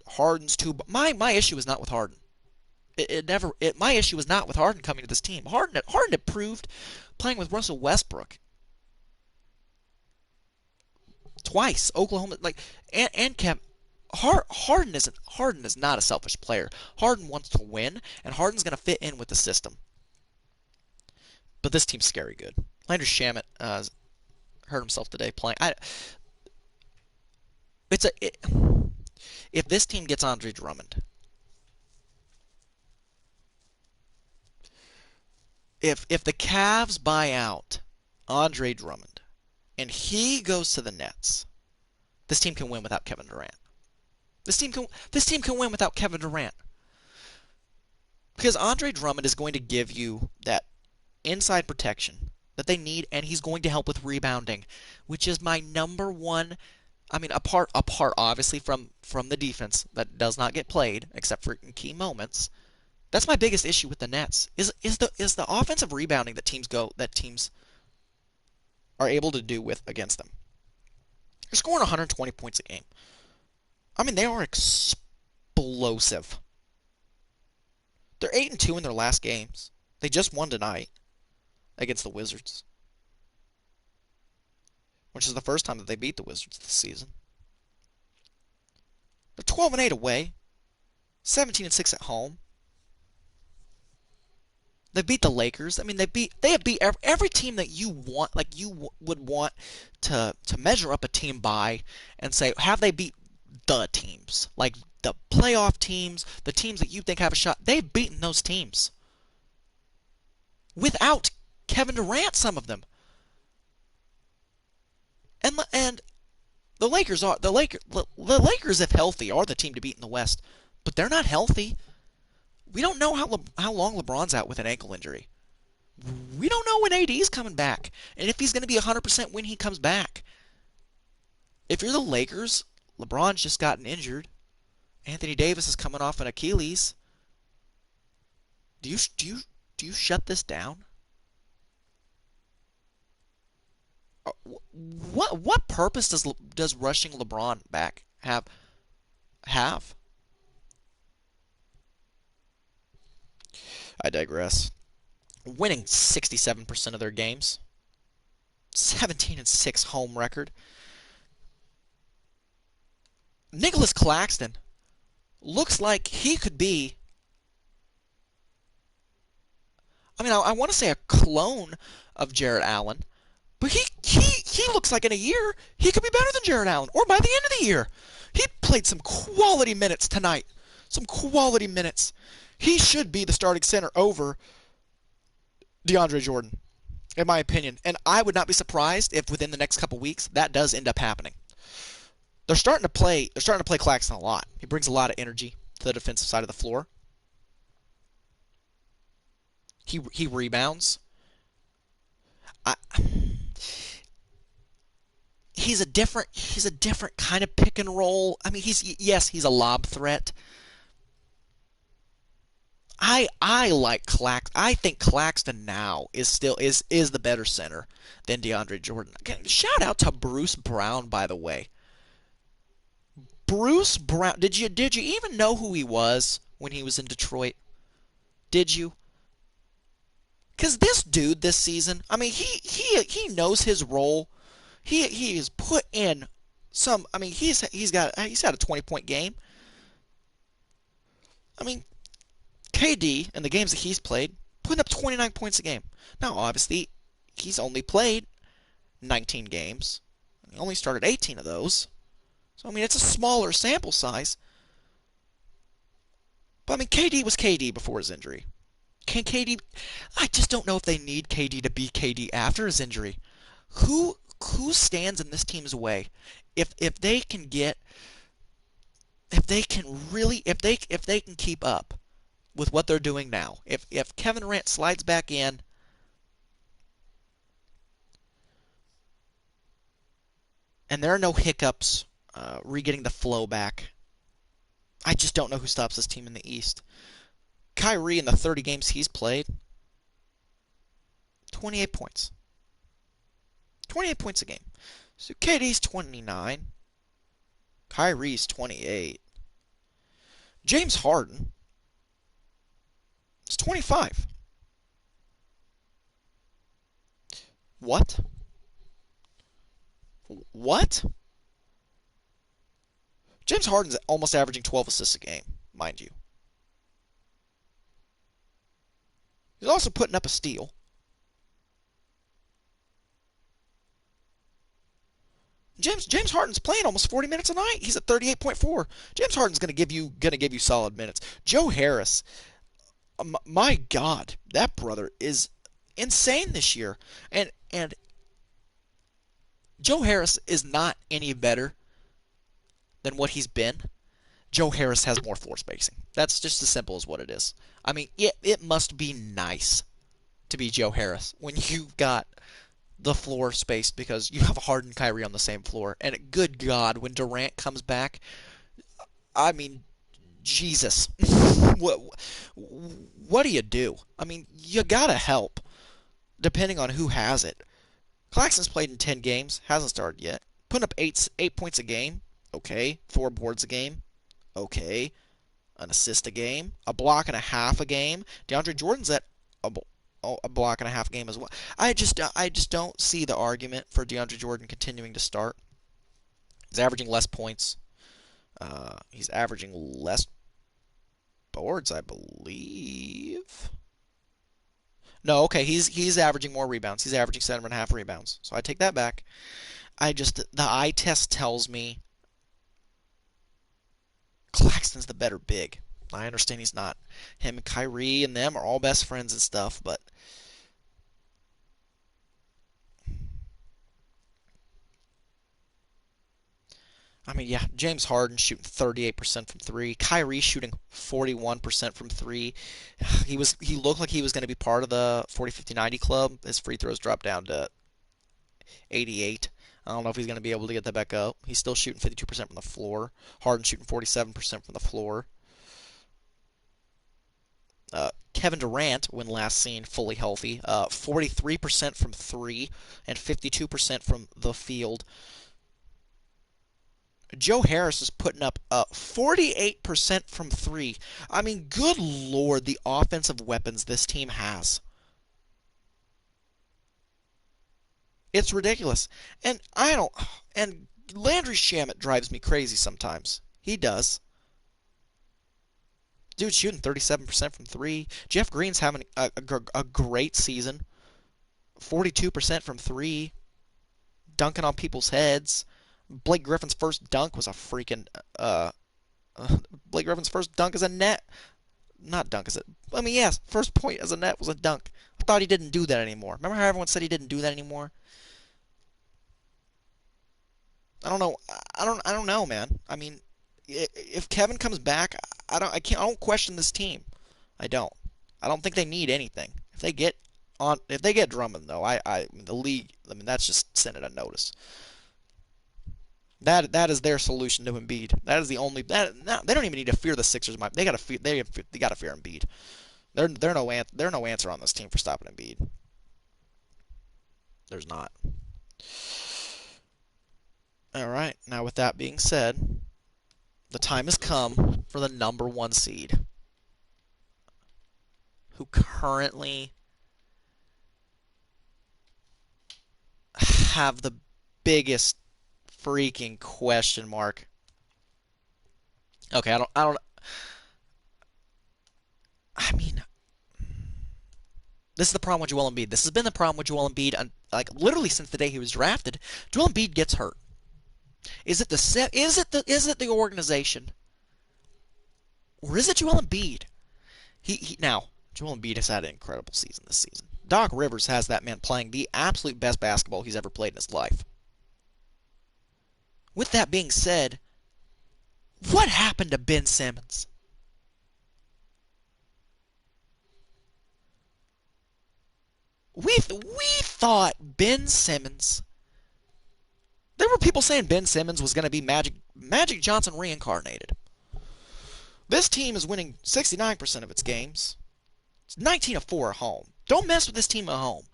Harden's too. My issue is not with Harden. My issue is not with Harden coming to this team. Harden had proved playing with Russell Westbrook twice. Oklahoma and Kev Harden is not a selfish player. Harden wants to win, and Harden's going to fit in with the system. But this team's scary good. Landry Shamet hurt himself today playing. If this team gets Andre Drummond, if the Cavs buy out Andre Drummond and he goes to the Nets, this team can win without Kevin Durant. This team can win without Kevin Durant because Andre Drummond is going to give you that inside protection that they need, and he's going to help with rebounding, which is my number one. I mean, apart obviously from the defense that does not get played except for in key moments. That's my biggest issue with the Nets is the offensive rebounding that teams are able to do with against them. They're scoring 120 points a game. I mean, they are explosive. They're 8-2 in their last games. They just won tonight against the Wizards, which is the first time that they beat the Wizards this season. They're 12-8 away, 17-6 at home. They beat the Lakers. I mean, they have beat every team that you want, like would want to measure up a team by and say, have they beat the teams, like the playoff teams, the teams that you think have a shot? They've beaten those teams without Kevin Durant. Some of them, and the Lakers, if healthy, are the team to beat in the West, but they're not healthy. We don't know how long LeBron's out with an ankle injury. We don't know when AD's coming back, and if he's going to be 100% when he comes back. If you're the Lakers, LeBron's just gotten injured. Anthony Davis is coming off an Achilles. Do you shut this down? What purpose does rushing LeBron back have? I digress. Winning 67% of their games. 17-6 home record. Nicholas Claxton looks like he could be, I mean, I want to say a clone of Jarrett Allen, but he looks like in a year he could be better than Jarrett Allen, or by the end of the year. He played some quality minutes tonight. Some quality minutes. He should be the starting center over DeAndre Jordan, in my opinion. And I would not be surprised if within the next couple weeks that does end up happening. They're starting to play Claxton a lot. He brings a lot of energy to the defensive side of the floor. He rebounds. He's a different kind of pick and roll. I mean, he's a lob threat. I like Claxton. I think Claxton now is the better center than DeAndre Jordan. Again, shout out to Bruce Brown, by the way. Bruce Brown. Did you even know who he was when he was in Detroit? Did you? Because this dude this season, I mean, he knows his role. He has put in some. I mean, he's had a 20-point game. I mean, KD in the games that he's played, putting up 29 points a game. Now, obviously, he's only played 19 games. He only started 18 of those. So I mean, it's a smaller sample size. But I mean, KD was KD before his injury. Can KD? I just don't know if they need KD to be KD after his injury. Who stands in this team's way? If they can get if they can really if they can keep up with what they're doing now. If Kevin Durant slides back in and there are no hiccups, re-getting the flow back, I just don't know who stops this team in the East. Kyrie in the 30 games he's played, 28 points. 28 points a game. So KD's 29. Kyrie's 28. James Harden is 25. What? What? James Harden's almost averaging 12 assists a game, mind you. He's also putting up a steal. James Harden's playing almost 40 minutes a night. He's at 38.4. James Harden's going to give you solid minutes. Joe Harris, my God, that brother is insane this year. And Joe Harris is not any better than what he's been. Joe Harris has more floor spacing. That's just as simple as what it is. I mean, it must be nice to be Joe Harris when you've got the floor spaced because you have Harden and Kyrie on the same floor. And good God, when Durant comes back, I mean, Jesus, what do you do? I mean, you gotta help, depending on who has it. Claxton's played in 10 games, hasn't started yet. Putting up 8 points a game, okay. 4 boards a game, okay. An assist a game, a block and a half a game. DeAndre Jordan's at a block and a half game as well. I just don't see the argument for DeAndre Jordan continuing to start. He's averaging less points. He's averaging less boards, I believe. No, okay, he's averaging more rebounds. He's averaging 7.5 rebounds. So I take that back. The eye test tells me Claxton's the better big. I understand he's not. Him and Kyrie and them are all best friends and stuff, but I mean, yeah, James Harden shooting 38% from three. Kyrie shooting 41% from three. He looked like he was going to be part of the 40, 50, 90 club. His free throws dropped down to 88. I don't know if he's going to be able to get that back up. He's still shooting 52% from the floor. Harden shooting 47% from the floor. Kevin Durant, when last seen fully healthy, 43% from three and 52% from the field. Joe Harris is putting up 48% from three. I mean, good Lord, the offensive weapons this team has. It's ridiculous. And I don't. And Landry Shamet drives me crazy sometimes. He does. Dude shooting 37% from three. Jeff Green's having a great season. 42% from three. Dunking on people's heads. Blake Griffin's first dunk was a freaking. Blake Griffin's first dunk as a net. Not dunk as a. I mean, yes, first point as a net was a dunk. I thought he didn't do that anymore. Remember how everyone said he didn't do that anymore? I don't know. I don't know, man. I mean, if Kevin comes back, I don't question this team. I don't. I don't think they need anything. If they get Drummond though, the league. I mean, that's just sending a notice. That is their solution to Embiid. That is the only. No, they don't even need to fear the Sixers. They got to fear Embiid. They're no answer on this team for stopping Embiid. There's not. All right. Now with that being said, the time has come for the number one seed, who currently have the biggest freaking question mark. Okay, I mean, this is the problem with Joel Embiid. This has been the problem with Joel Embiid, like literally since the day he was drafted. Joel Embiid gets hurt. Is it the set? Is it the organization, or is it Joel Embiid? Now Joel Embiid has had an incredible season this season. Doc Rivers has that man playing the absolute best basketball he's ever played in his life. With that being said, what happened to Ben Simmons? We thought Ben Simmons. There were people saying Ben Simmons was going to be Magic Johnson reincarnated. This team is winning 69% of its games. It's 19 of 4 at home. Don't mess with this team at home.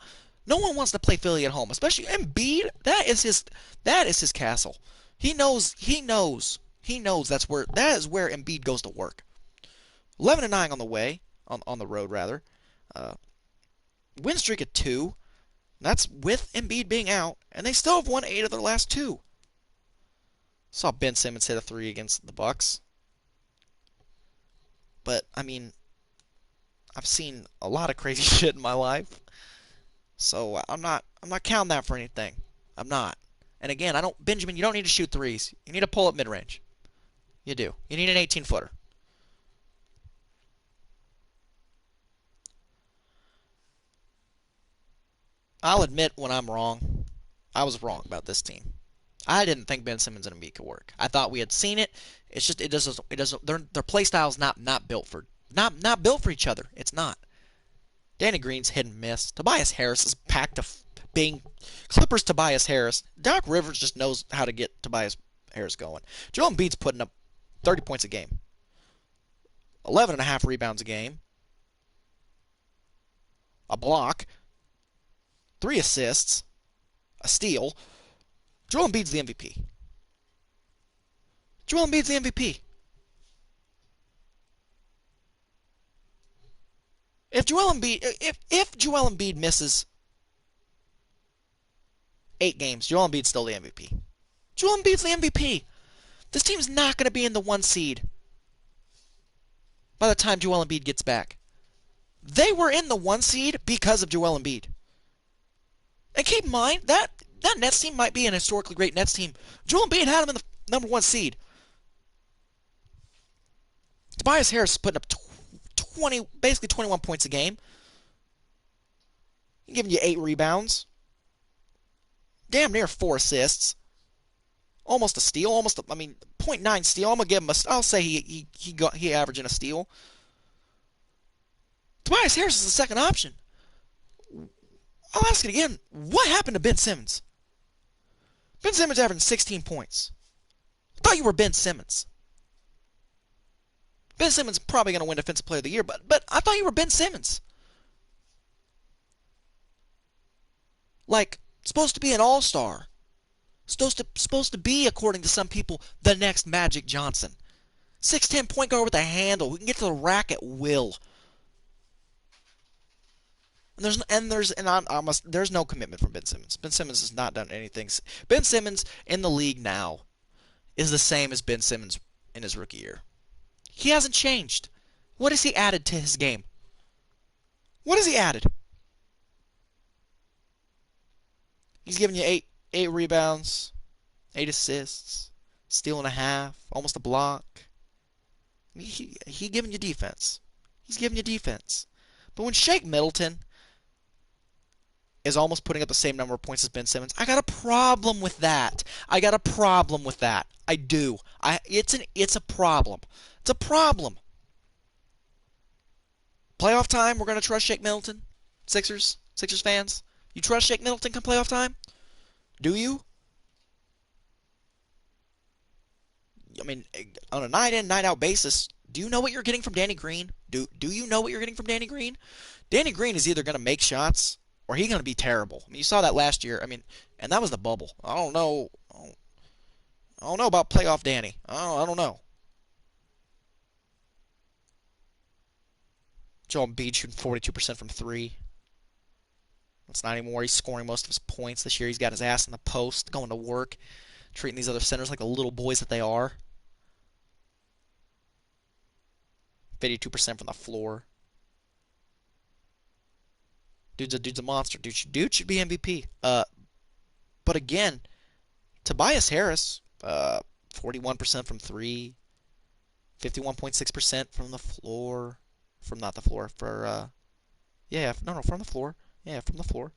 No one wants to play Philly at home, especially Embiid. That is his castle. He knows that is where Embiid goes to work. 11-9 on the way, on the road rather. Win streak of 2. That's with Embiid being out, and they still have won 8 of their last 2. Saw Ben Simmons hit a 3 against the Bucks. But I mean, I've seen a lot of crazy shit in my life. So I'm not counting that for anything. I'm not. And again, Benjamin, you don't need to shoot threes. You need to pull up mid-range. You do. You need an 18-footer. I'll admit when I'm wrong. I was wrong about this team. I didn't think Ben Simmons and Embiid could work. I thought we had seen it. It's just it doesn't their play style's not built for not built for each other. It's not. Danny Green's hit and miss. Tobias Harris is packed to being Clippers Tobias Harris. Doc Rivers just knows how to get Tobias Harris going. Joel Embiid's putting up 30 points a game. 11.5 rebounds a game. A block. 3 assists. A steal. Joel Embiid's the MVP. Joel Embiid's the MVP. If Joel Embiid misses 8 games, Joel Embiid's still the MVP. Joel Embiid's the MVP. This team's not going to be in the 1 seed by the time Joel Embiid gets back. They were in the 1 seed because of Joel Embiid. And keep in mind, that Nets team might be an historically great Nets team. Joel Embiid had them in the number 1 seed. Tobias Harris is putting up 20, basically 21 points a game. He's giving you 8 rebounds. Damn near 4 assists. Almost a steal. .9 steal. I'm gonna give him I'll say he averaging a steal. Tobias Harris is the second option. I'll ask it again. What happened to Ben Simmons? Ben Simmons averaging 16 points. I thought you were Ben Simmons. Ben Simmons is probably going to win Defensive Player of the Year, but I thought you were Ben Simmons. Like, supposed to be an all-star. Supposed to be, according to some people, the next Magic Johnson. 6'10" point guard with a handle who can get to the rack at will. There's no commitment from Ben Simmons. Ben Simmons has not done anything. Ben Simmons in the league now is the same as Ben Simmons in his rookie year. He hasn't changed. What has he added to his game? What has he added? He's giving you eight rebounds, 8 assists, steal and a half, almost a block. He giving you defense. He's giving you defense. But when Shake Middleton is almost putting up the same number of points as Ben Simmons, I got a problem with that. I do. It's a problem. It's a problem. Playoff time, we're going to trust Shake Middleton? Sixers fans? You trust Shake Middleton come playoff time? Do you? I mean, on a night in, night out basis, do you know what you're getting from Danny Green? Do you know what you're getting from Danny Green? Danny Green is either going to make shots or he's going to be terrible. I mean, you saw that last year. I mean, and that was the bubble. I don't know about playoff Danny. I don't know. Joel Embiid shooting 42% from 3. It's not anymore. He's scoring most of his points this year. He's got his ass in the post, going to work, treating these other centers like the little boys that they are. 52% from the floor. Dude's a monster. Dude should be MVP. But again, Tobias Harris, 41% from three, 51.6% from the floor, from not the floor for yeah, no, from the floor. Yeah, from the floor.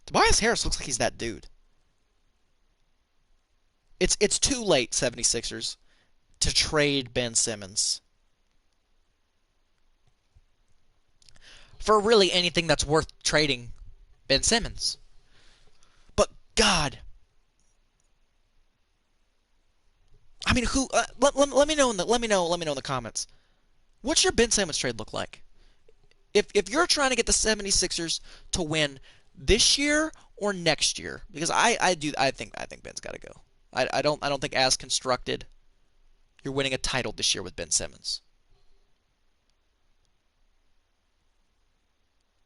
Tobias Harris looks like he's that dude. It's too late, 76ers, to trade Ben Simmons for really anything that's worth trading Ben Simmons. But God, I mean, who? Let me know in the let me know in the comments. What's your Ben Simmons trade look like? If you're trying to get the 76ers to win this year or next year, because I think Ben's got to go. I don't think as constructed you're winning a title this year with Ben Simmons.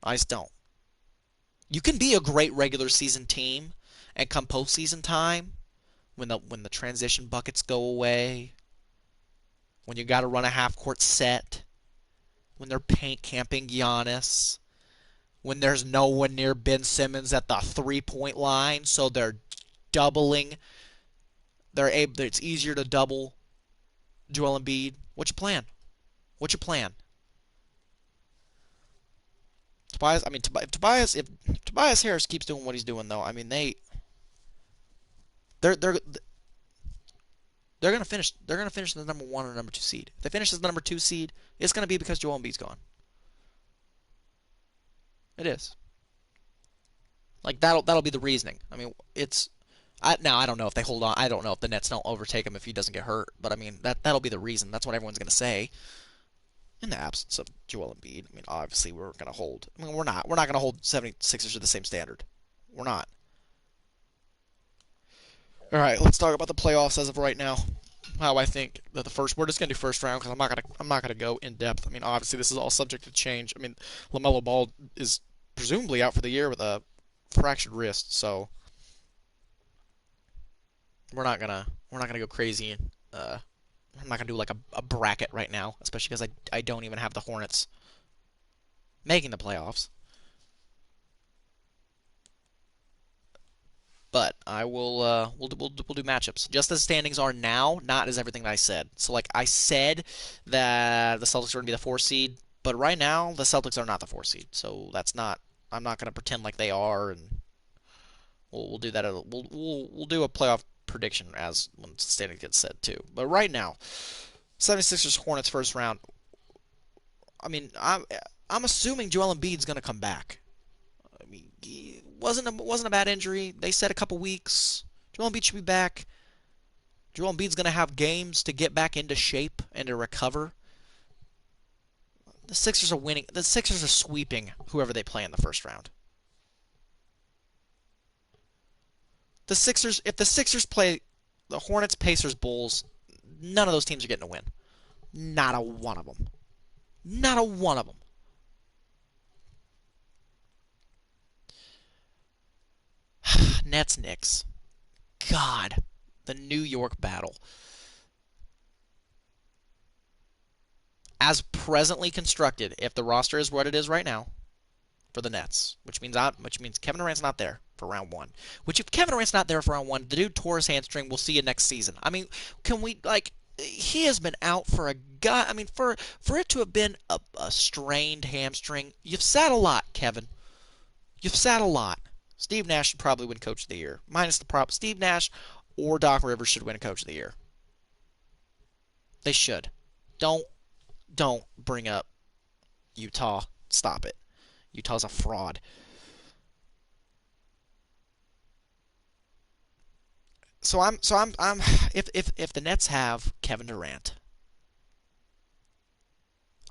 I just don't. You can be a great regular season team, and come postseason time, when the transition buckets go away, when you got to run a half court set, when they're paint camping Giannis, when there's no one near Ben Simmons at the 3-point line, so they're doubling. It's easier to double Joel Embiid. What's your plan? What's your plan? Tobias, I mean, if Tobias Harris keeps doing what he's doing, though, I mean they're gonna finish. They're gonna finish the number 1 or number 2 seed. If they finish as the number 2 seed, it's gonna be because Joel Embiid's gone. It is. Like that'll be the reasoning. I mean, now I don't know if they hold on. I don't know if the Nets don't overtake him if he doesn't get hurt. But I mean that'll be the reason. That's what everyone's gonna say. In the absence of Joel Embiid, I mean obviously we're gonna hold. I mean we're not gonna hold 76ers to the same standard. We're not. All right, let's talk about the playoffs as of right now. How I think that the first we're just gonna do first round because I'm not gonna go in depth. I mean obviously this is all subject to change. I mean LaMelo Ball is presumably out for the year with a fractured wrist, so we're not gonna go crazy. I'm not gonna do like a bracket right now, especially because I don't even have the Hornets making the playoffs. But I will we'll do matchups just as standings are now, not as everything that I said. So like I said that the Celtics are going to be the 4 seed, but right now the Celtics are not the 4 seed. So that's not. I'm not going to pretend like they are, and we'll do that. We'll do a playoff prediction as when the standing gets said too. But right now, 76ers Hornets first round. I mean, I'm assuming Joel Embiid's going to come back. I mean, he wasn't a bad injury. They said a couple weeks. Joel Embiid should be back. Joel Embiid's going to have games to get back into shape and to recover. The Sixers are winning. The Sixers are sweeping whoever they play in the first round. If the Sixers play the Hornets, Pacers, Bulls, none of those teams are getting a win. Not a one of them. Not a one of them. Nets, Knicks. God, the New York battle. As presently constructed, if the roster is what it is right now for the Nets, which means Kevin Durant's not there for round 1. Which if Kevin Durant's not there for round 1, the dude tore his hamstring. We'll see you next season. I mean, can we like? He has been out for a guy. I mean, for it to have been a strained hamstring, you've sat a lot, Kevin. You've sat a lot. Steve Nash should probably win Coach of the Year. Minus the prop. Steve Nash or Doc Rivers should win Coach of the Year. They should. Don't bring up Utah. Stop it. Utah's a fraud. So I'm if the Nets have Kevin Durant,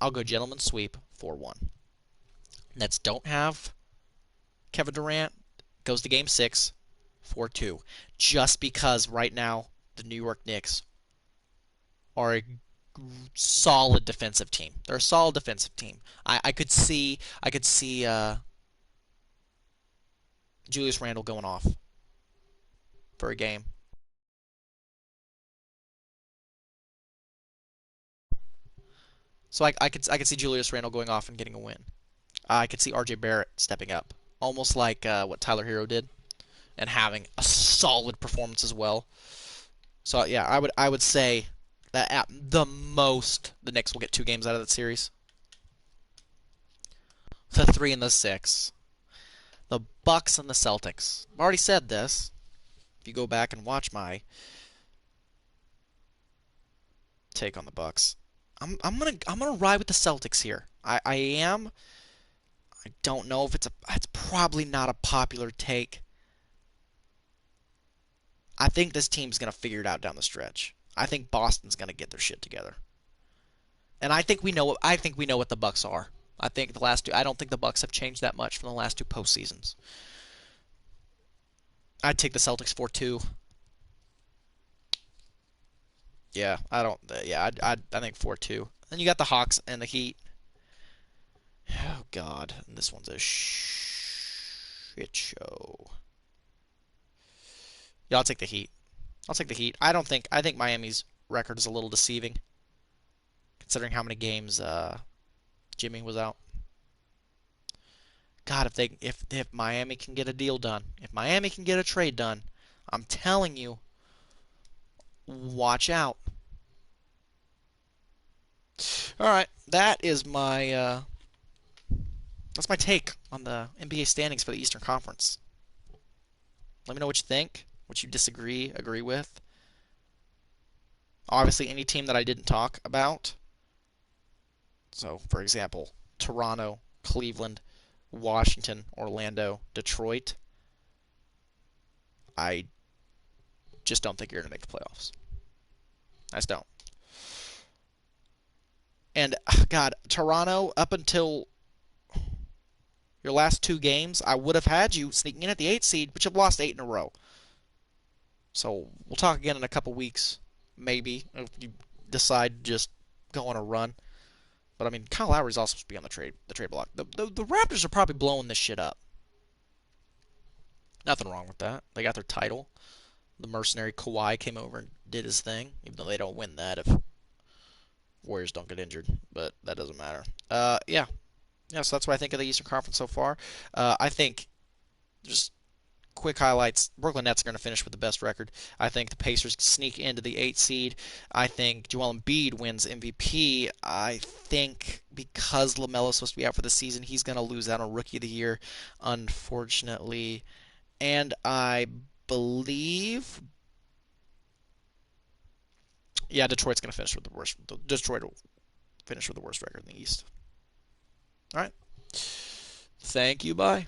I'll go gentleman's sweep 4-1. Nets don't have Kevin Durant, goes to game 6 4-2. Just because right now the New York Knicks are a solid defensive team. They're a solid defensive team. I could see Julius Randle going off for a game. So I could see Julius Randle going off and getting a win. I could see R.J. Barrett stepping up, almost like what Tyler Hero did, and having a solid performance as well. So yeah, I would say that at the most the Knicks will get 2 games out of that series. The 3 and the 6, the Bucks and the Celtics. I've already said this. If you go back and watch my take on the Bucks, I'm gonna ride with the Celtics here. I am. I don't know if it's probably not a popular take. I think this team's gonna figure it out down the stretch. I think Boston's gonna get their shit together. And I think we know what the Bucks are. I think the last two I don't think the Bucks have changed that much from the last 2 postseasons. I'd take the Celtics 4-2. Yeah, I don't yeah, I think 4-2. Then you got the Hawks and the Heat. Oh god, this one's a shit show. Yeah, I'll take the Heat. I'll take the Heat. I think Miami's record is a little deceiving considering how many games Jimmy was out. God, if Miami can get a deal done, if Miami can get a trade done, I'm telling you, watch out. All right, that's my take on the NBA standings for the Eastern Conference. Let me know what you think, what you disagree, agree with. Obviously, any team that I didn't talk about. So, for example, Toronto, Cleveland, Washington, Orlando, Detroit. I just don't think you're going to make the playoffs. I just don't. And God, Toronto, up until your last 2 games, I would have had you sneaking in at the 8th seed, but you've lost 8 in a row. So we'll talk again in a couple weeks, maybe, if you decide to just go on a run. But I mean, Kyle Lowry's also supposed to be on the trade block. The Raptors are probably blowing this shit up. Nothing wrong with that. They got their title. The mercenary Kawhi came over and did his thing, even though they don't win that if Warriors don't get injured. But that doesn't matter. Yeah. Yeah, so that's what I think of the Eastern Conference so far. I think, just quick highlights, Brooklyn Nets are going to finish with the best record. I think the Pacers sneak into the 8th seed. I think Joel Embiid wins MVP. I think because LaMelo's supposed to be out for the season, he's going to lose out on Rookie of the Year, unfortunately. And I believe, yeah, Detroit's going to finish with the worst. Detroit will finish with the worst record in the East. All right. Thank you. Bye.